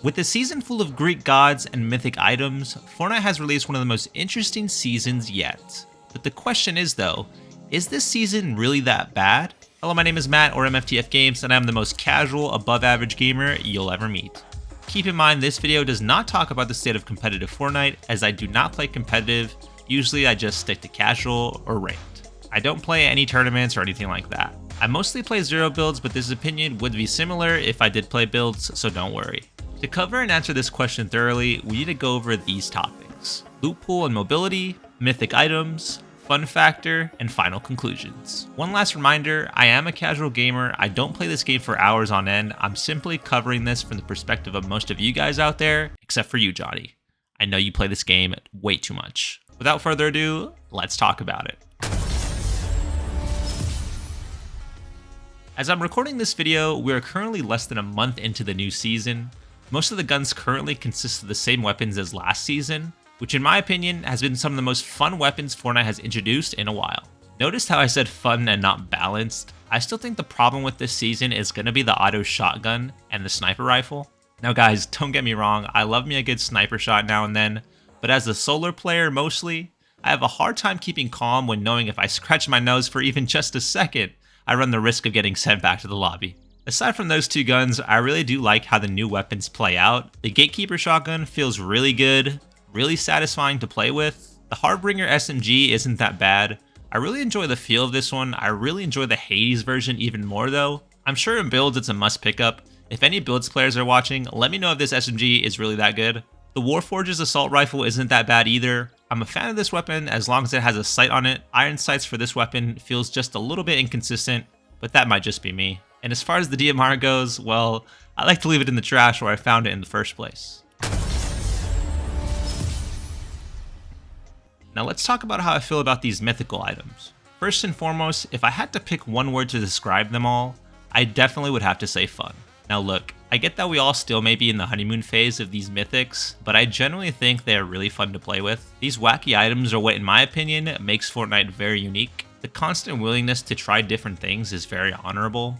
With a season full of Greek gods and mythic items, Fortnite has released one of the most interesting seasons yet. But the question is though, is this season really that bad? Hello, my name is Matt or MFTF Games, and I'm the most casual, above average gamer you'll ever meet. Keep in mind this video does not talk about the state of competitive Fortnite, as I do not play competitive. Usually I just stick to casual or ranked. I don't play any tournaments or anything like that. I mostly play zero builds, but this opinion would be similar if I did play builds, so don't worry. To cover and answer this question thoroughly, we need to go over these topics: loot pool and mobility, mythic items, fun factor, and final conclusions. One last reminder, I am a casual gamer. I don't play this game for hours on end. I'm simply covering this from the perspective of most of you guys out there, except for you, Johnny. I know you play this game way too much. Without further ado, let's talk about it. As I'm recording this video, we are currently less than a month into the new season. Most of the guns currently consist of the same weapons as last season, which in my opinion has been some of the most fun weapons Fortnite has introduced in a while. Notice how I said fun and not balanced? I still think the problem with this season is going to be the auto shotgun and the sniper rifle. Now guys, don't get me wrong, I love me a good sniper shot now and then, but as a solo player mostly, I have a hard time keeping calm when knowing if I scratch my nose for even just a second, I run the risk of getting sent back to the lobby. Aside from those two guns, I really do like how the new weapons play out. The Gatekeeper shotgun feels really good, really satisfying to play with. The Harbinger SMG isn't that bad. I really enjoy the feel of this one. I really enjoy the Hades version even more though. I'm sure in builds it's a must pick up. If any builds players are watching, let me know if this SMG is really that good. The Warforge's assault rifle isn't that bad either. I'm a fan of this weapon as long as it has a sight on it. Iron sights for this weapon feels just a little bit inconsistent, but that might just be me. And as far as the DMR goes, well, I like to leave it in the trash where I found it in the first place. Now let's talk about how I feel about these mythical items. First and foremost, if I had to pick one word to describe them all, I definitely would have to say fun. Now look, I get that we all still may be in the honeymoon phase of these mythics, but I generally think they are really fun to play with. These wacky items are what, in my opinion, makes Fortnite very unique. The constant willingness to try different things is very honorable.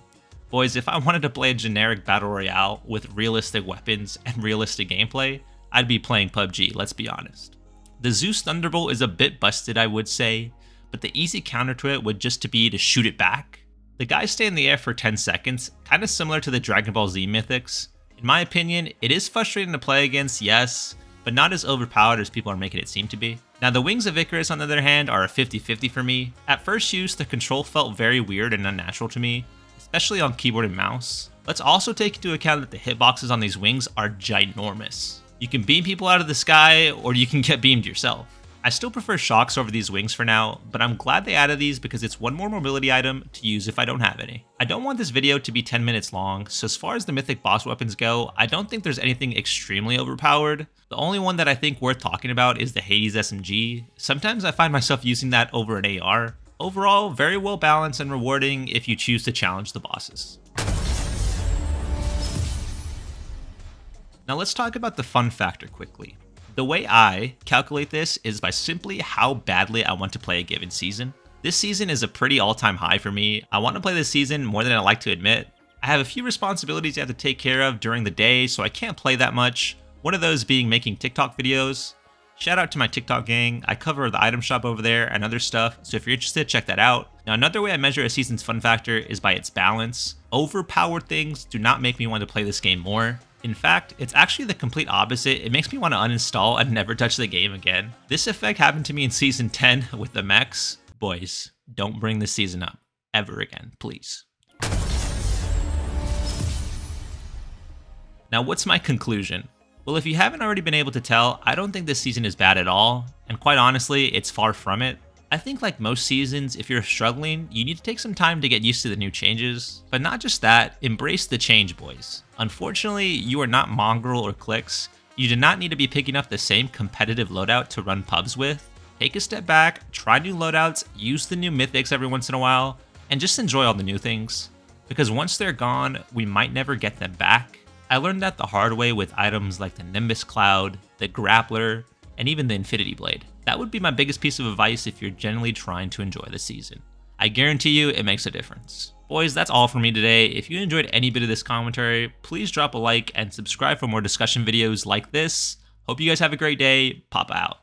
Boys, if I wanted to play a generic battle royale with realistic weapons and realistic gameplay, I'd be playing PUBG, let's be honest. The Zeus Thunderbolt is a bit busted, I would say, but the easy counter to it would just be to shoot it back. The guys stay in the air for 10 seconds, kind of similar to the Dragon Ball Z mythics. In my opinion, it is frustrating to play against, yes, but not as overpowered as people are making it seem to be. Now the Wings of Icarus on the other hand are a 50-50 for me. At first use, the control felt very weird and unnatural to me, especially on keyboard and mouse. Let's also take into account that the hitboxes on these wings are ginormous. You can beam people out of the sky, or you can get beamed yourself. I still prefer shocks over these wings for now, but I'm glad they added these because it's one more mobility item to use if I don't have any. I don't want this video to be 10 minutes long, so as far as the mythic boss weapons go, I don't think there's anything extremely overpowered. The only one that I think worth talking about is the Hades SMG. Sometimes I find myself using that over an AR. Overall, very well balanced and rewarding if you choose to challenge the bosses. Now let's talk about the fun factor quickly. The way I calculate this is by simply how badly I want to play a given season. This season is a pretty all-time high for me. I want to play this season more than I like to admit. I have a few responsibilities I have to take care of during the day, so I can't play that much. One of those being making TikTok videos. Shout out to my TikTok gang. I cover the item shop over there and other stuff, so if you're interested, check that out. Now another way I measure a season's fun factor is by its balance. Overpowered things do not make me want to play this game more. In fact, it's actually the complete opposite. It makes me want to uninstall and never touch the game again. This effect happened to me in Season 10 with the mechs. Boys, don't bring this season up ever again, please. Now, what's my conclusion? Well, if you haven't already been able to tell, I don't think this season is bad at all, and quite honestly, it's far from it. I think like most seasons, if you're struggling, you need to take some time to get used to the new changes. But not just that, embrace the change, boys. Unfortunately, you are not Mongrel or Clicks. You do not need to be picking up the same competitive loadout to run pubs with. Take a step back, try new loadouts, use the new mythics every once in a while, and just enjoy all the new things. Because once they're gone, we might never get them back. I learned that the hard way with items like the Nimbus Cloud, the Grappler, and even the Infinity Blade. That would be my biggest piece of advice if you're generally trying to enjoy the season. I guarantee you it makes a difference. Boys, that's all for me today. If you enjoyed any bit of this commentary, please drop a like and subscribe for more discussion videos like this. Hope you guys have a great day. Pop out.